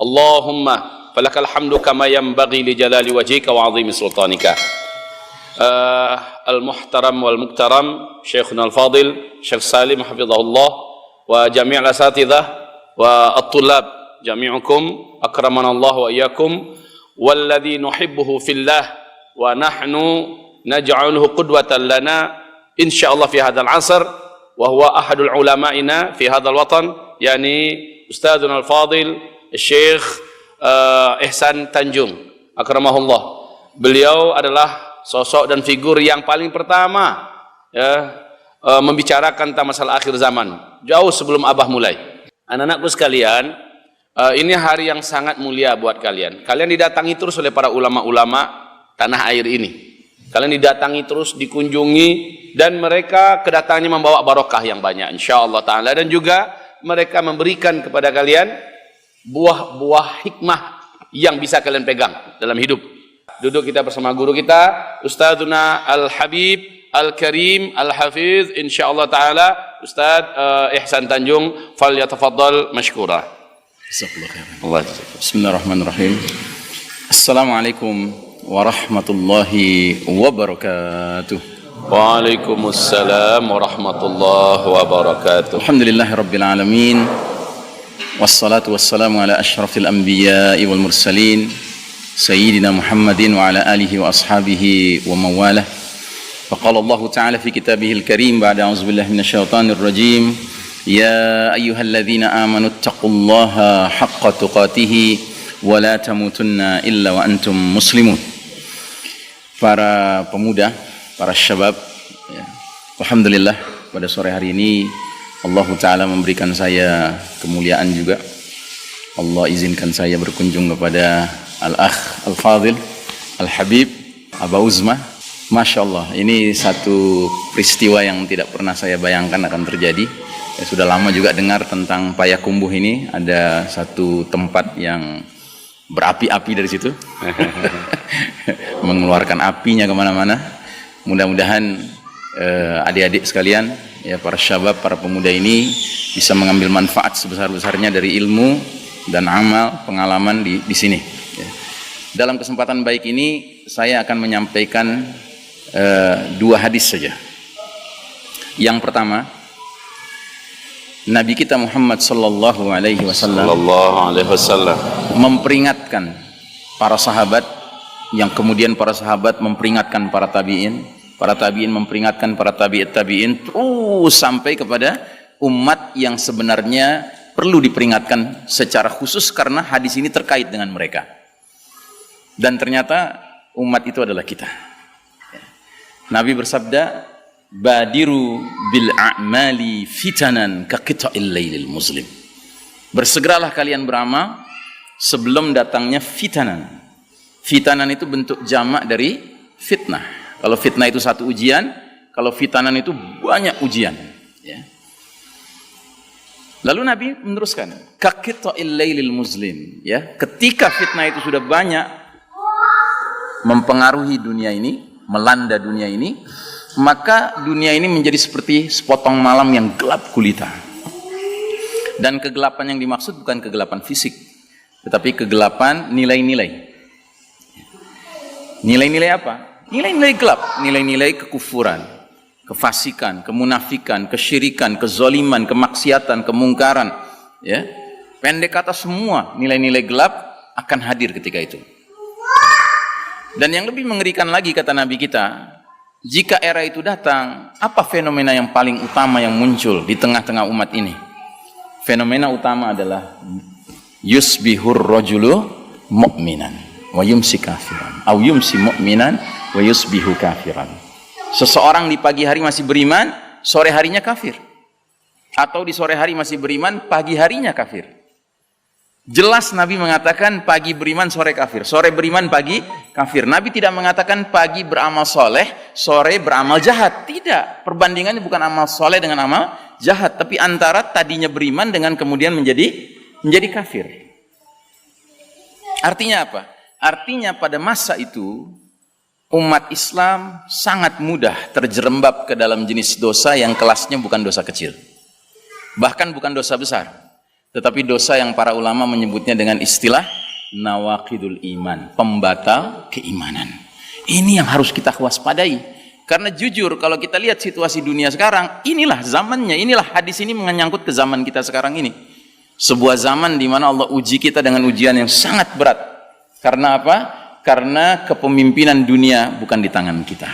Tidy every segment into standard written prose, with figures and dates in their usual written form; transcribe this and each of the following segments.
Allahumma falakal hamdu kama yanbaghi li jalali wajhika wa 'azimi sultanika. Al-muhtaram wal muktaram Syekhuna al-fadil Syekh Salim hafizahullah wa jami' al-asatidzah wa at-tullab jami'ukum akramana Allah wa iyyakum walladzi nuhibbuhu fillah wa nahnu naj'aluhu qudwatan lana insyaallah fi hadzal 'asr wa huwa ahadul ulama'ina fi hadzal watan yani ustadzuna al-fadil Syekh Ihsan Tanjung akramahullah. Beliau adalah sosok dan figur yang paling pertama membicarakan tentang masalah akhir zaman jauh sebelum Abah mulai. Anak-anakku sekalian, ini hari yang sangat mulia buat kalian. Kalian didatangi terus oleh para ulama-ulama tanah air ini. Kalian didatangi terus, dikunjungi, dan mereka kedatangannya membawa barokah yang banyak insyaallah ta'ala, dan juga mereka memberikan kepada kalian buah-buah hikmah yang bisa kalian pegang dalam hidup. Duduk kita bersama guru kita Ustadzuna Al-Habib Al-Karim Al-Hafiz insyaallah ta'ala Ustadz Ihsan Tanjung, falyatafaddal mashkura. Bismillahirrahmanirrahim. Assalamualaikum warahmatullahi wabarakatuh. Waalaikumsalam warahmatullahi wabarakatuh. Alhamdulillahirabbil alamin. Wassalatu wassalamu ala asyrafil anbiya'i wal mursalin Sayyidina Muhammadin wa ala alihi wa ashabihi wa mawalah. Faqala Allah Ta'ala fi kitabihil karim ba'da a'udzubillahi minasyaitonir rajim. Ya ayyuhalladzina amanu taqullaha haqqa tuqatih wa la tamutunna illa wa antum muslimun. Para pemuda, para syabab, ya. Alhamdulillah pada sore hari ini Allah Ta'ala memberikan saya kemuliaan juga. Allah izinkan saya berkunjung kepada Al-Akh Al-Fadil Al-Habib Aba Uzma. Masya Allah, ini satu peristiwa yang tidak pernah saya bayangkan akan terjadi. Ya, sudah lama juga dengar tentang Payakumbuh ini. Ada satu tempat yang berapi-api dari situ mengeluarkan apinya kemana-mana. Mudah-mudahan adik-adik sekalian, ya, para syabab, para pemuda ini bisa mengambil manfaat sebesar-besarnya dari ilmu dan amal pengalaman di sini. Ya. Dalam kesempatan baik ini saya akan menyampaikan dua hadis saja. Yang pertama, Nabi kita Muhammad sallallahu alaihi wasallam memperingatkan para sahabat, yang kemudian para sahabat memperingatkan para tabi'in memperingatkan para tabi'in, terus sampai kepada umat yang sebenarnya perlu diperingatkan secara khusus karena hadis ini terkait dengan mereka. Dan ternyata umat itu adalah kita. Nabi bersabda, badiru bil a'mali fitanan ka qita'il lailil muslim. Bersegeralah kalian beramal sebelum datangnya fitanan. Fitanan itu bentuk jamak dari fitnah. Kalau fitnah itu satu ujian, kalau fitanan itu banyak ujian, ya. Lalu Nabi meneruskan, ka qita'il lailil muslim, ya. Ketika fitnah itu sudah banyak mempengaruhi dunia ini, melanda dunia ini, maka dunia ini menjadi seperti sepotong malam yang gelap gulita. Dan kegelapan yang dimaksud bukan kegelapan fisik, tetapi kegelapan nilai-nilai. Nilai-nilai apa? Nilai-nilai gelap, nilai-nilai kekufuran, kefasikan, kemunafikan, kesyirikan, kezaliman, kemaksiatan, kemungkaran, ya. Pendek kata semua nilai-nilai gelap akan hadir ketika itu. Dan yang lebih mengerikan lagi kata Nabi kita, jika era itu datang, apa fenomena yang paling utama yang muncul di tengah-tengah umat ini? Fenomena utama adalah yusbihur rajulu mu'minan wa yumsi kafiran, aw yumsi mu'minan wa yusbihu kafiran. Seseorang di pagi hari masih beriman, sore harinya kafir. Atau di sore hari masih beriman, pagi harinya kafir. Jelas Nabi mengatakan pagi beriman, sore kafir. Sore beriman, pagi kafir. Nabi tidak mengatakan pagi beramal soleh, sore beramal jahat. Tidak. Perbandingannya bukan amal soleh dengan amal jahat, tapi antara tadinya beriman dengan kemudian menjadi kafir. Artinya apa? Artinya pada masa itu umat Islam sangat mudah terjerembab ke dalam jenis dosa yang kelasnya bukan dosa kecil, bahkan bukan dosa besar, Tetapi dosa yang para ulama menyebutnya dengan istilah nawaqidul iman, pembatal keimanan. Ini yang harus kita waspadai. Karena jujur kalau kita lihat situasi dunia sekarang, inilah zamannya, inilah hadis ini menyangkut ke zaman kita sekarang ini. Sebuah zaman di mana Allah uji kita dengan ujian yang sangat berat. Karena apa? Karena kepemimpinan dunia bukan di tangan kita,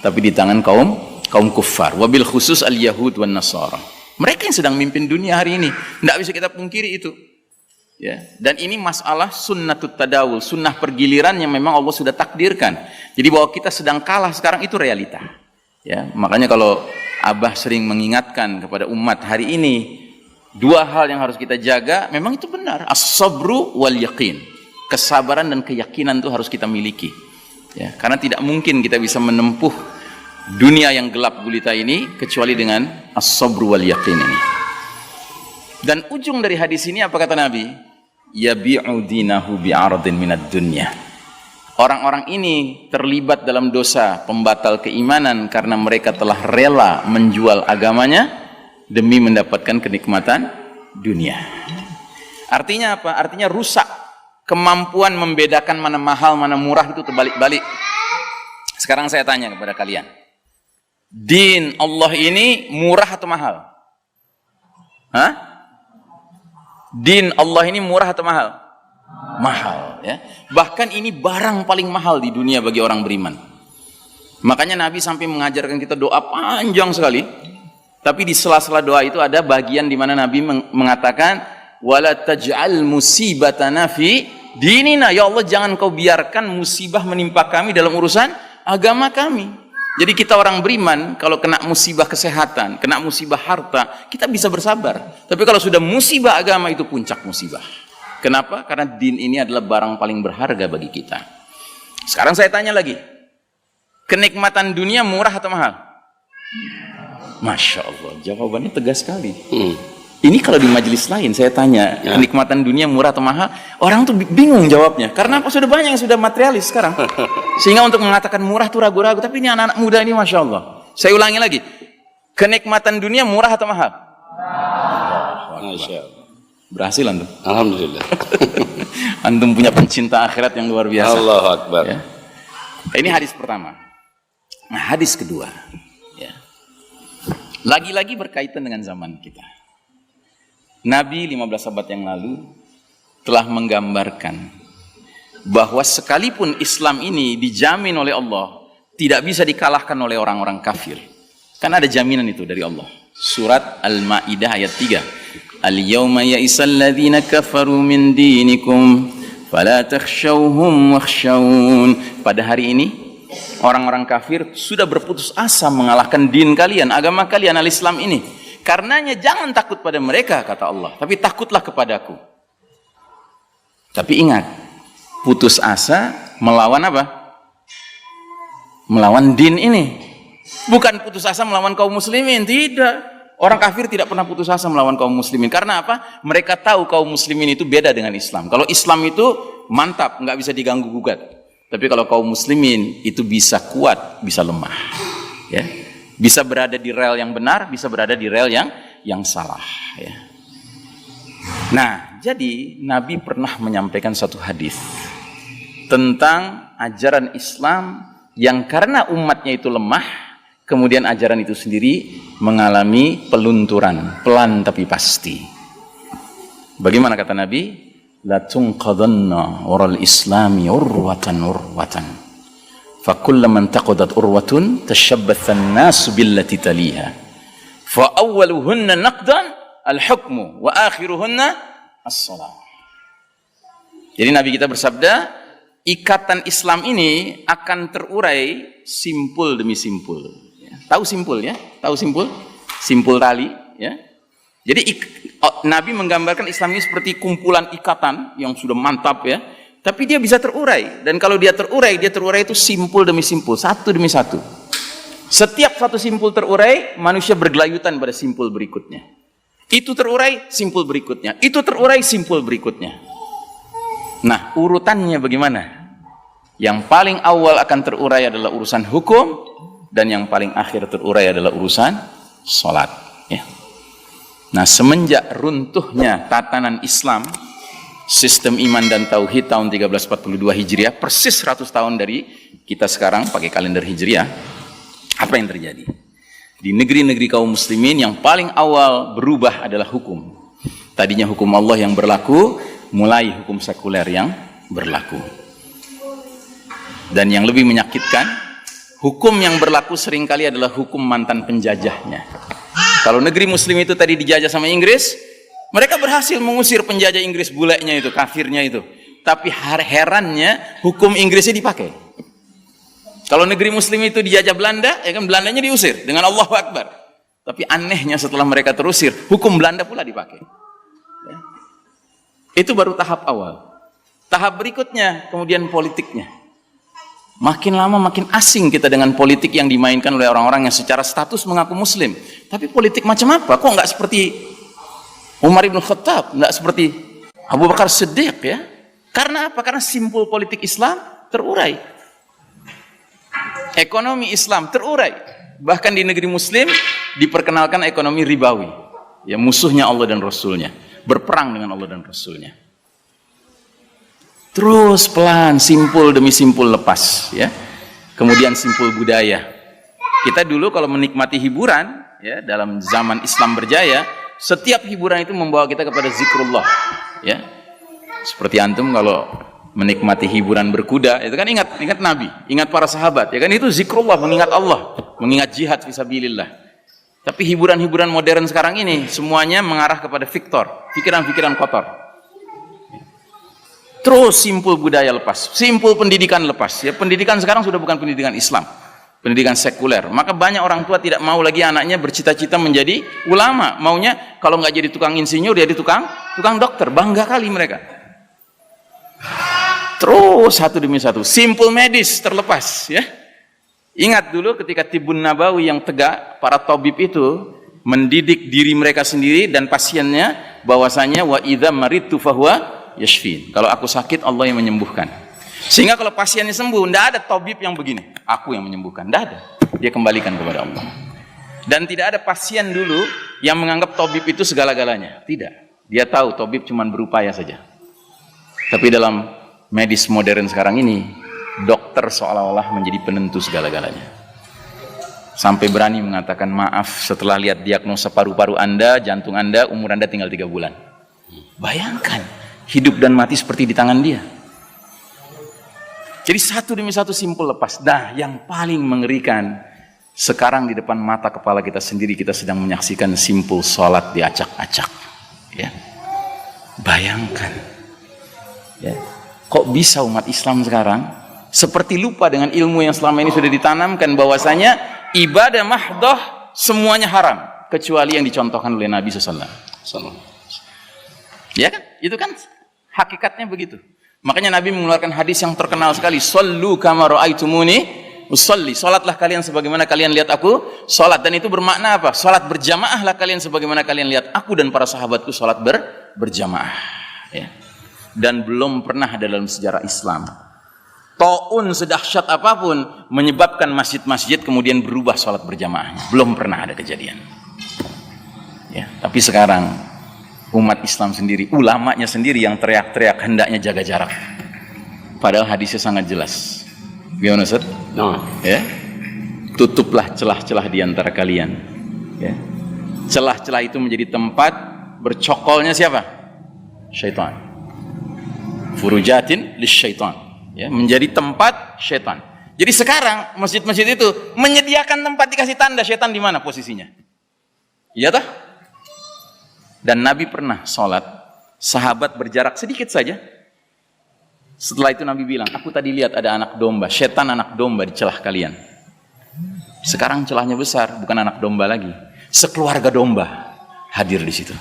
tapi di tangan kaum kuffar. Wabil khusus al-Yahud wan Nasara. Mereka yang sedang mimpin dunia hari ini. Tidak bisa kita pungkiri itu. Ya. Dan ini masalah sunnatut tadawul, sunnah pergiliran yang memang Allah sudah takdirkan. Jadi bahwa kita sedang kalah sekarang itu realita. Ya. Makanya kalau Abah sering mengingatkan kepada umat hari ini, dua hal yang harus kita jaga, memang itu benar. As-sabru wal yaqin. Kesabaran dan keyakinan itu harus kita miliki. Ya. Karena tidak mungkin kita bisa menempuh dunia yang gelap gulita ini kecuali dengan as-sabru wal yaqin ini. Dan ujung dari hadis ini apa kata Nabi? Yabi'u dinahu bi'ardin minad dunya. Orang-orang ini terlibat dalam dosa pembatal keimanan karena mereka telah rela menjual agamanya demi mendapatkan kenikmatan dunia. Artinya apa? Artinya rusak kemampuan membedakan mana mahal, mana murah itu terbalik-balik. Sekarang saya tanya kepada kalian. Din Allah ini murah atau mahal? Hah? Din Allah ini murah atau mahal? Mahal, ya. Bahkan ini barang paling mahal di dunia bagi orang beriman. Makanya Nabi sampai mengajarkan kita doa panjang sekali. Tapi di sela-sela doa itu ada bagian di mana Nabi mengatakan wala taj'al musibatana fi dinina. Ya Allah, jangan kau biarkan musibah menimpa kami dalam urusan agama kami. Jadi kita orang beriman kalau kena musibah kesehatan, kena musibah harta, kita bisa bersabar. Tapi kalau sudah musibah agama itu puncak musibah. Kenapa? Karena din ini adalah barang paling berharga bagi kita. Sekarang saya tanya lagi. Kenikmatan dunia murah atau mahal? Masya Allah, jawabannya tegas sekali. Ini kalau di majelis lain saya tanya, kenikmatan dunia murah atau mahal, orang tuh bingung jawabnya. Karena apa? Sudah banyak yang sudah materialis sekarang. Sehingga untuk mengatakan murah tuh ragu-ragu. Tapi ini anak-anak muda ini Masya Allah. Saya ulangi lagi. Kenikmatan dunia murah atau mahal? Masya Allah. Berhasil antum? Alhamdulillah. Antum punya pencinta akhirat yang luar biasa. Allahu Akbar. Ya. Ini hadis pertama. Nah, hadis kedua. Ya. Lagi-lagi berkaitan dengan zaman kita. Nabi 15 abad yang lalu telah menggambarkan bahwa sekalipun Islam ini dijamin oleh Allah, tidak bisa dikalahkan oleh orang-orang kafir. Kan ada jaminan itu dari Allah. Surat Al-Ma'idah ayat 3. Al-yawma ya'isal ladzina kafaru min dinikum fala takhshawhum wakhshawun. Pada hari ini orang-orang kafir sudah berputus asa mengalahkan din kalian, agama kalian al-Islam ini. Karenanya jangan takut pada mereka, kata Allah, tapi takutlah kepadaku. Tapi ingat, putus asa melawan apa? Melawan din ini. Bukan putus asa melawan kaum muslimin, tidak. Orang kafir tidak pernah putus asa melawan kaum muslimin. Karena apa? Mereka tahu kaum muslimin itu beda dengan Islam. Kalau Islam itu mantap, nggak bisa diganggu gugat. Tapi kalau kaum muslimin itu bisa kuat, bisa lemah. Ya. Bisa berada di rel yang benar, bisa berada di rel yang salah. Ya. Nah, jadi Nabi pernah menyampaikan satu hadis tentang ajaran Islam yang karena umatnya itu lemah, kemudian ajaran itu sendiri mengalami pelunturan, pelan tapi pasti. Bagaimana kata Nabi? La tunqadanna waral islami urwatan urwatan. Fa kullaman taqadat urwatun tashabbatha an-nas billati taliha. Fa awwaluhunna naqdan al-hukmu wa akhiruhunna as-salah. Jadi Nabi kita bersabda, ikatan Islam ini akan terurai simpul demi simpul. Tahu simpul ya? Tahu simpul? Simpul tali ya. Jadi Nabi menggambarkan Islam ini seperti kumpulan ikatan yang sudah mantap ya. Tapi dia bisa terurai, dan kalau dia terurai itu simpul demi simpul, satu demi satu. Setiap satu simpul terurai, manusia bergelayutan pada simpul berikutnya. Itu terurai, simpul berikutnya. Itu terurai, simpul berikutnya. Nah, urutannya bagaimana? Yang paling awal akan terurai adalah urusan hukum, dan yang paling akhir terurai adalah urusan sholat. Ya. Nah, semenjak runtuhnya tatanan Islam, sistem iman dan tauhid tahun 1342 Hijriah, persis 100 tahun dari kita sekarang pakai kalender Hijriah, apa yang terjadi? Di negeri-negeri kaum muslimin yang paling awal berubah adalah hukum. Tadinya hukum Allah yang berlaku, mulai hukum sekuler yang berlaku. Dan yang lebih menyakitkan, hukum yang berlaku seringkali adalah hukum mantan penjajahnya. Kalau negeri muslim itu tadi dijajah sama Inggris, mereka berhasil mengusir penjajah Inggris bulenya itu, kafirnya itu. Tapi herannya hukum Inggrisnya dipakai. Kalau negeri muslim itu dijajah Belanda, ya kan, Belandanya diusir dengan Allahu Akbar. Tapi anehnya setelah mereka terusir, hukum Belanda pula dipakai. Ya. Itu baru tahap awal. Tahap berikutnya kemudian politiknya. Makin lama makin asing kita dengan politik yang dimainkan oleh orang-orang yang secara status mengaku muslim. Tapi politik macam apa? Kok nggak seperti Umar ibn Khattab, nggak seperti Abu Bakar Siddiq, ya? Karena apa? Karena simpul politik Islam terurai. Ekonomi Islam terurai. Bahkan di negeri muslim diperkenalkan ekonomi ribawi. Ya, musuhnya Allah dan Rasulnya. Berperang dengan Allah dan Rasulnya. Terus pelan, simpul demi simpul lepas, ya. Kemudian simpul budaya. Kita dulu kalau menikmati hiburan, ya, dalam zaman Islam berjaya, setiap hiburan itu membawa kita kepada zikrullah, ya. Seperti antum kalau menikmati hiburan berkuda, itu kan ingat Nabi, ingat para sahabat, ya kan, itu zikrullah, mengingat Allah, mengingat jihad fisabilillah. Tapi hiburan-hiburan modern sekarang ini semuanya mengarah kepada pikiran-pikiran kotor. Terus simpul budaya lepas, simpul pendidikan lepas. Ya, pendidikan sekarang sudah bukan pendidikan Islam, pendidikan sekuler. Maka banyak orang tua tidak mau lagi anaknya bercita-cita menjadi ulama. Maunya kalau nggak jadi tukang insinyur, jadi tukang dokter. Bangga kali mereka. Terus satu demi satu, simpul medis terlepas. Ya, ingat dulu ketika Tibun Nabawi yang tegak, para tabib itu mendidik diri mereka sendiri dan pasiennya, bahwasanya wa idza maridtu fahuwa yashfin. Kalau aku sakit, Allah yang menyembuhkan. Sehingga kalau pasiennya sembuh, tidak ada tabib yang begini, aku yang menyembuhkan, tidak ada. Dia kembalikan kepada Allah. Dan tidak ada pasien dulu yang menganggap tabib itu segala-galanya. Tidak. Dia tahu tabib cuma berupaya saja. Tapi dalam medis modern sekarang ini, dokter seolah-olah menjadi penentu segala-galanya. Sampai berani mengatakan, maaf, setelah lihat diagnosa paru-paru Anda, jantung Anda, umur Anda tinggal 3 bulan. Bayangkan, hidup dan mati seperti di tangan dia. Jadi satu demi satu simpul lepas. Nah, yang paling mengerikan, sekarang di depan mata kepala kita sendiri, kita sedang menyaksikan simpul sholat diacak-acak. Ya. Bayangkan. Ya. Kok bisa umat Islam sekarang seperti lupa dengan ilmu yang selama ini sudah ditanamkan, bahwasanya ibadah mahdoh semuanya haram, kecuali yang dicontohkan oleh Nabi SAW. Ya kan? Itu kan hakikatnya begitu. Makanya Nabi mengeluarkan hadis yang terkenal sekali, "Shallu kama ra'aitumuni usolli." Salatlah kalian sebagaimana kalian lihat aku salat. Dan itu bermakna apa? Salat berjamaahlah kalian sebagaimana kalian lihat aku dan para sahabatku salat berjamaah. Ya. Dan belum pernah ada dalam sejarah Islam taun sedahsyat apapun menyebabkan masjid-masjid kemudian berubah salat berjamaahnya. Belum pernah ada kejadian. Ya. Tapi sekarang umat Islam sendiri, ulamanya sendiri yang teriak-teriak hendaknya jaga jarak. Padahal hadisnya sangat jelas. Gimana Ustaz? No. Ya. Tutuplah celah-celah di antara kalian. Ya. Celah-celah itu menjadi tempat bercokolnya siapa? Syaitan. Furujatin lisyaitan. Ya, menjadi tempat syaitan. Jadi sekarang masjid-masjid itu menyediakan tempat dikasih tanda syaitan di mana posisinya. Iya toh? Dan Nabi pernah sholat, sahabat berjarak sedikit saja. Setelah itu Nabi bilang, aku tadi lihat ada anak domba, setan anak domba di celah kalian. Sekarang celahnya besar, bukan anak domba lagi. Sekeluarga domba hadir di situ.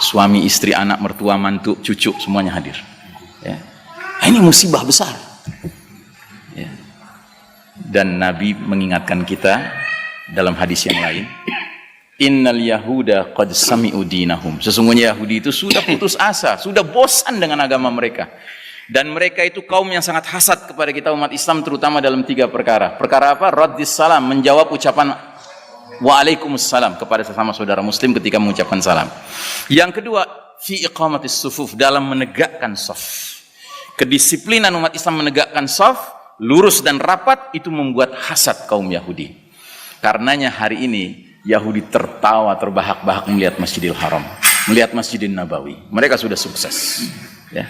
Suami, istri, anak, mertua, mantu, cucu, semuanya hadir. Ya. Ini musibah besar. Ya. Dan Nabi mengingatkan kita dalam hadis yang lain, Innal Yahuda qad sami'u dinahum. Sesungguhnya Yahudi itu sudah putus asa, sudah bosan dengan agama mereka. Dan mereka itu kaum yang sangat hasad kepada kita umat Islam, terutama dalam 3 perkara. Perkara apa? Raddis salam, menjawab ucapan Waalaikumsalam kepada sesama saudara muslim ketika mengucapkan salam. Yang kedua, fi iqamatis sufuf, dalam menegakkan shaf. Kedisiplinan umat Islam menegakkan shaf lurus dan rapat itu membuat hasad kaum Yahudi. Karenanya hari ini Yahudi tertawa terbahak-bahak melihat Masjidil Haram, melihat Masjidil Nabawi. Mereka sudah sukses, ya.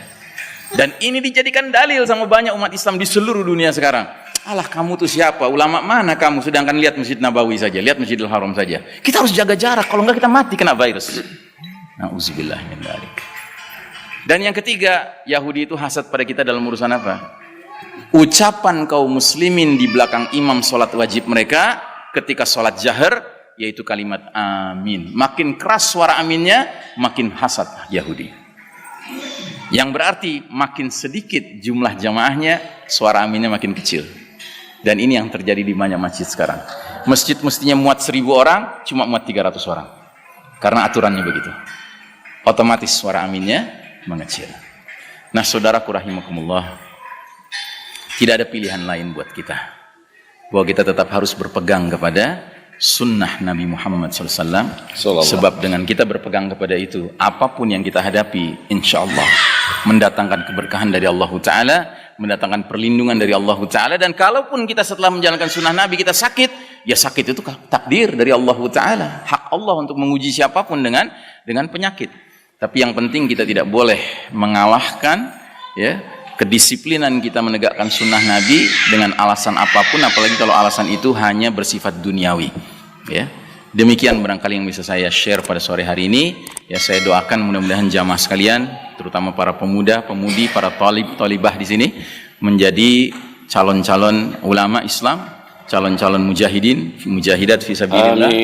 Dan ini dijadikan dalil sama banyak umat Islam di seluruh dunia sekarang. Alah, kamu tuh siapa? Ulama mana kamu? Sedangkan lihat Masjid Nabawi saja, lihat Masjidil Haram saja. Kita harus jaga jarak, kalau enggak kita mati kena virus. Nauzubillah min dzalik. Dan yang ketiga, Yahudi itu hasad pada kita dalam urusan apa? Ucapan kaum muslimin di belakang imam sholat wajib mereka ketika sholat jahar, yaitu kalimat amin. Makin keras suara aminnya, makin hasad Yahudi. Yang berarti makin sedikit jumlah jamaahnya, suara aminnya makin kecil. Dan ini yang terjadi di banyak masjid sekarang. Masjid mestinya muat 1000 orang, cuma muat 300 orang. Karena aturannya begitu. Otomatis suara aminnya mengecil. Nah, saudaraku rahimakumullah, tidak ada pilihan lain buat kita. Bahwa kita tetap harus berpegang kepada sunnah Nabi Muhammad SAW. Sebab dengan kita berpegang kepada itu, apapun yang kita hadapi, insya Allah mendatangkan keberkahan dari Allah Ta'ala, mendatangkan perlindungan dari Allah Ta'ala. Dan kalaupun kita setelah menjalankan sunnah Nabi kita sakit, ya sakit itu takdir dari Allah Ta'ala. Hak Allah untuk menguji siapapun dengan penyakit. Tapi yang penting kita tidak boleh mengalahkan, ya, kedisiplinan kita menegakkan sunnah Nabi dengan alasan apapun, apalagi kalau alasan itu hanya bersifat duniawi, ya. Demikian barangkali yang bisa saya share pada sore hari ini. Ya, saya doakan mudah-mudahan jamaah sekalian, terutama para pemuda, pemudi, para talibah di sini menjadi calon-calon ulama Islam, calon-calon mujahidin, mujahidat fi sabilillah.